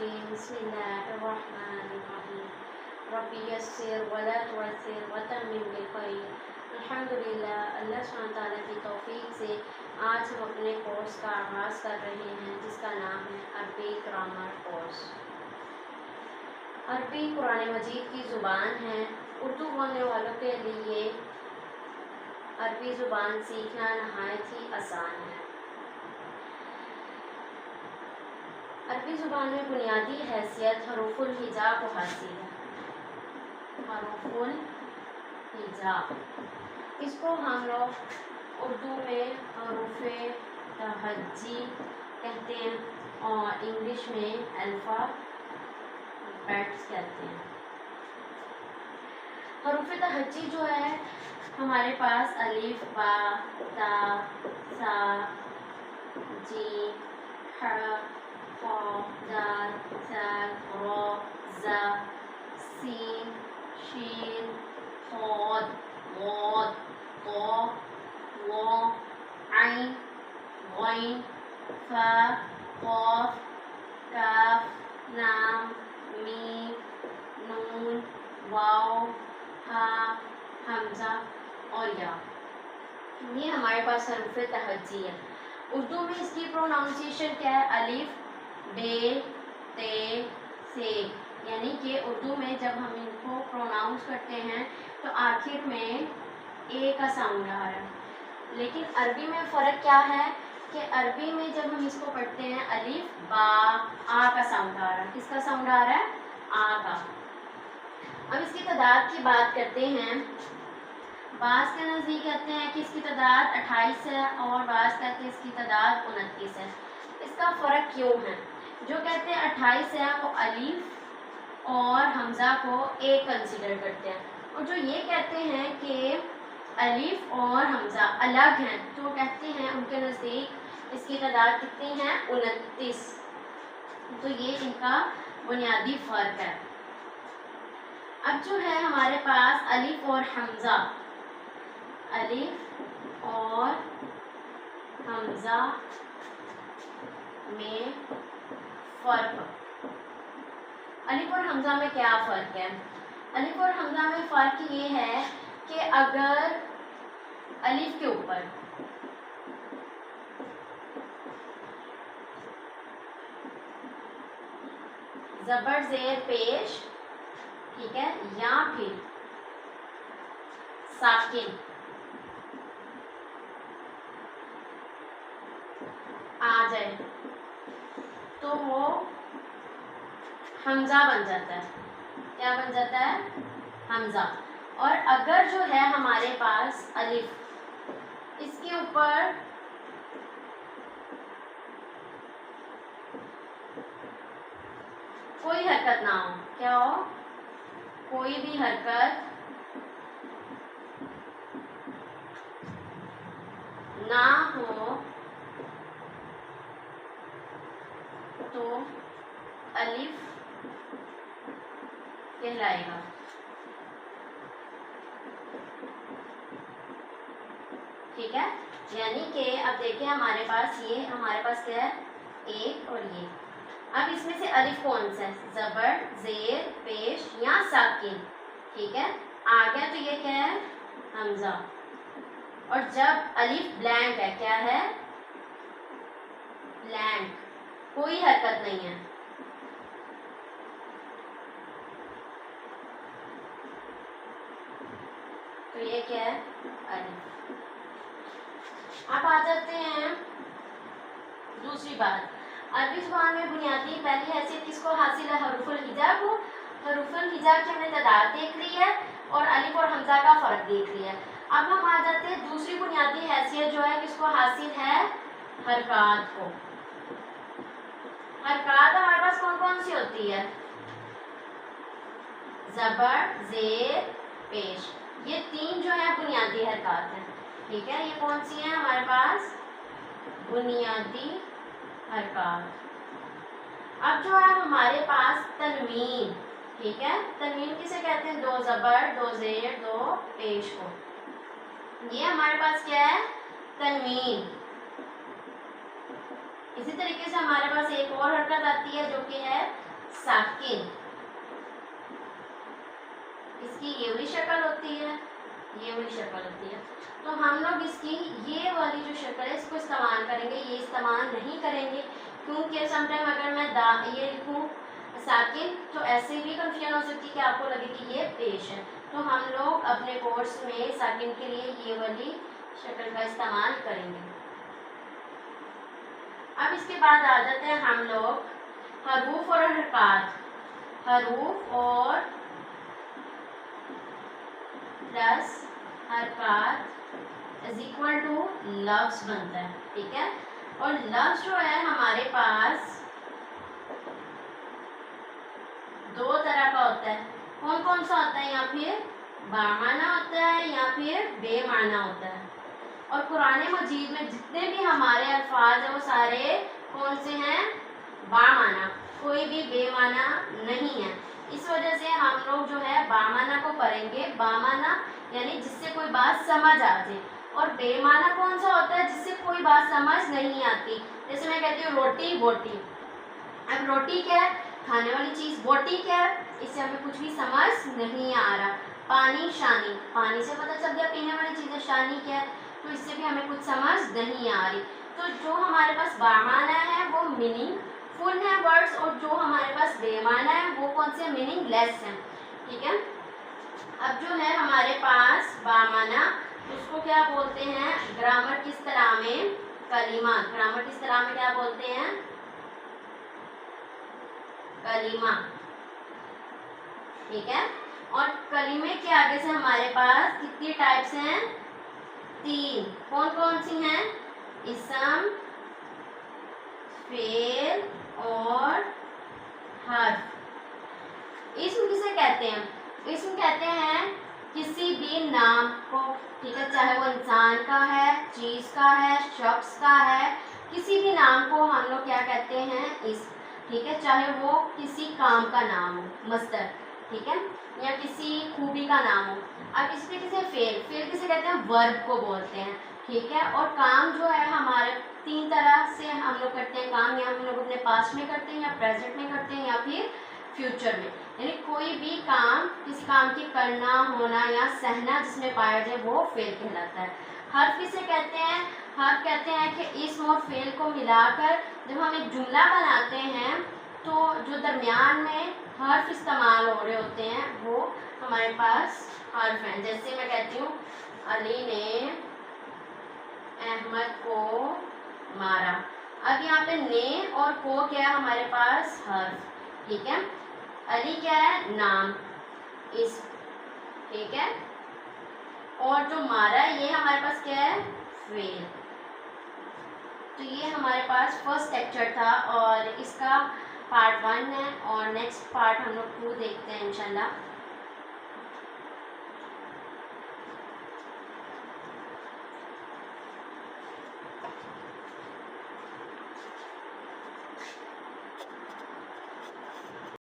الرجيم بسم الله الرحمن الرحيم ربي يسر ولا تعسر وتمم بالخير الحمدللہ اللہ سبحانہ تعالیٰ کی توفیق سے آج ہم اپنے کورس کا آغاز کر رہے ہیں جس کا نام ہے عربی گرامر کورس۔ عربی قرآن مجید کی زبان ہے۔ اردو بولنے والوں کے لیے عربی زبان سیکھنا نہایت ہی آسان ہے۔ عربی زبان میں بنیادی حیثیت حروف الہجا کو حاصل ہے۔ حروف الہجا اس کو ہم لوگ اردو میں حروف تہجی کہتے ہیں اور انگلش میں الفابیٹس کہتے ہیں۔ حروف تہجی جو ہے ہمارے پاس الف، با، تا، سا، جیم، ح، ف، دال، ث، ر، ز، سین، شین، صاد، ضاد، ط، ظ، عین، غین، ف، قاف، کاف، لام، میم، نون، واو، ہا، حمزہ اور یا۔ یہ ہمارے پاس حروف تہجی ہے۔ اردو میں اس کی پروناؤنسیشن کیا ہے؟ الف، بے، تے، سے، یعنی کہ اردو میں جب ہم ان کو پروناؤنس کرتے ہیں تو آخر میں اے کا ساؤنڈ آ رہا ہے، لیکن عربی میں فرق کیا ہے کہ عربی میں جب ہم اس کو پڑھتے ہیں الف، با، آ کا ساؤنڈ آ رہا ہے۔ کس کا ساؤنڈ آ رہا ہے؟ آ کا۔ اب اس کی تعداد کی بات کرتے ہیں۔ بعض کے نزدیک کہتے ہیں کہ اس کی تعداد 28 ہے اور بعض کہتے ہیں اس کی تعداد 29 ہے۔ اس کا فرق کیوں ہے؟ جو کہتے ہیں 28 ہے وہ الف اور حمزہ کو ایک کنسیڈر کرتے ہیں، اور جو یہ کہتے ہیں کہ الف اور حمزہ الگ ہیں تو وہ کہتے ہیں ان کے نزدیک اس کی تعداد کتنی ہے؟ 29۔ تو یہ ان کا بنیادی فرق ہے۔ اب جو ہے ہمارے پاس الف اور حمزہ، الف اور حمزہ میں فرق۔ الف اور حمزہ میں کیا فرق ہے؟ الف اور حمزہ میں فرق یہ ہے کہ اگر الف کے اوپر زبر زیر پیش، ٹھیک ہے، یا پھر ساکن آ جائے تو وہ حمزہ بن جاتا ہے۔ کیا بن جاتا ہے؟ حمزہ۔ اور اگر جو ہے ہمارے پاس الف اس کے اوپر کوئی حرکت نہ ہو، کیا ہو؟ کوئی بھی حرکت نہ ہو تو الف کہلائے گا۔ ٹھیک ہے، یعنی کہ اب دیکھیں ہمارے پاس کیا ہے؟ ایک اور یہ۔ اب اس میں سے الف کون سا ہے؟ زبر زیر پیش یا ساکن، ٹھیک ہے، آ گیا تو یہ کیا ہے؟ حمزہ۔ اور جب الف بلینک ہے، کیا ہے؟ بلینک، کوئی حرکت نہیں ہے، تو یہ کیا ہے؟ الف۔ اب آ جاتے ہیں دوسری بات۔ عربی زبان میں بنیادی پہلی حیثیت کس کو حاصل ہے؟ حروف الہجا کو۔ حروف الہجا کی ہم نے تعداد دیکھ لی ہے اور الف اور حمزہ کا فرق دیکھ لیا ہے۔ اب ہم آ جاتے ہیں دوسری بنیادی حیثیت جو ہے کس کو حاصل ہے؟ حرکات کو۔ حرکات ہمارے پاس کون کون سی ہوتی ہے؟ زبر زیر پیش، یہ تین جو ہے بنیادی حرکات ہیں، ٹھیک ہے۔ یہ کون سی ہیں ہمارے پاس؟ بنیادی حرکات۔ اب جو ہے ہمارے پاس تنوین، ٹھیک ہے، تنوین کسے کہتے ہیں؟ دو زبر دو زیر دو پیش کو، یہ ہمارے پاس کیا ہے؟ تنوین۔ اسی طریقے سے ہمارے پاس ایک اور حرکت آتی ہے جو کہ ہے साकिन, इसकी ये वाली शक्ल होती है, ये वाली शक्ल होती है। तो हम लोग इसकी ये वाली जो शक्ल है इसको इस्तेमाल करेंगे, ये इस्तेमाल नहीं करेंगे, क्योंकि समटाइम अगर मैं ये लिखूँ साकिन तो ऐसे भी कंफ्यूजन हो सकती है कि आपको लगे कि ये पेश है। तो हम लोग अपने कोर्स में साकिन के लिए ये वाली शक्ल का इस्तेमाल करेंगे। अब इसके बाद आ जाते हैं हम लोग हरूफ और हरकत। हरूफ और प्लस हरकत इज इक्वल टू लफ्ज बनता है, ठीक है। और लफ्ज जो है हमारे पास दो तरह का होता है। कौन कौन सा होता है? या फिर बामाना होता है या फिर बेमाना होता है। और कुरान मजीद में जितने भी हमारे अल्फाज हैं वो सारे कौन से हैं? बामाना, कोई भी बेमाना नहीं है। इस वजह से हम लोग जो है बामाना को पढ़ेंगे। बामाना यानी जिससे कोई बात समझ आ जाए, और बेमाना कौन सा होता है? जिससे कोई बात समझ नहीं आती। जैसे मैं कहती हूँ रोटी बोटी, अब रोटी क्या है? खाने वाली चीज़। बोटी क्या है? इससे हमें कुछ भी समझ नहीं आ रहा। पानी शानी, पानी से पता चल गया पीने वाली चीज़ है। शानी क्या है? तो इससे भी हमें कुछ समझ नहीं आ रही। तो जो हमारे पास बामाना है वो मीनिंग फुल है वर्ड्स, और जो हमारे पास बेमाना है वो कौन से? मीनिंग लेस है, ठीक है। अब जो है हमारे पास बामाना, उसको क्या बोलते हैं ग्रामर की इस्तिलाह में? कलीमा। ग्रामर की इस्तिलाह में क्या बोलते हैं? कलीमा, ठीक है। और कलीमे के आगे से हमारे पास कितनी टाइप्स हैं? 3। कौन कौन सी हैं? इसम, फेल और हर्फ। इसम किसे कहते हैं? इसम कहते हैं किसी भी नाम को, ठीक है, चाहे वो इंसान का है, चीज का है, शख्स का है, किसी भी नाम को हम लोग क्या कहते हैं? इसम, ठीक है। चाहे वो किसी काम का नाम हो, मस्तर, ठीक है, या किसी खूबी का नाम हो। अब इस तरीके से फेल, फेल किसे कहते हैं? वर्ब को बोलते हैं, ठीक है। और काम जो है हमारे 3 तरह से हम लोग करते हैं काम, या हम लोग अपने पास्ट में करते हैं, या प्रेजेंट में करते हैं, या फिर फ्यूचर में। यानी कोई भी काम, किसी काम की करना, होना या सहना जिसमें पाया जाए वो फेल कहलाता है। हर्फ किसे कहते हैं? हर्फ कहते हैं कि इसम और फेल को मिलाकर जब हम एक जुमला बनाते हैं तो जो दरमियान में हर्फ इस्तेमाल हो रहे होते हैं वो हमारे पास हर्फ हैं। जैसे मैं कहती हूँ अली ने अहमद को मारा। अब यहाँ पे ने और को क्या है हमारे पास? हर्फ, ठीक है। अली क्या है? नाम, इस, ठीक है। और जो मारा ये हमारे पास क्या है? फेल। तो ये हमारे पास फर्स्ट लेक्चर था और इसका पार्ट 1 है, और नेक्स्ट पार्ट हम लोग 2 देखते हैं इंशाल्लाह।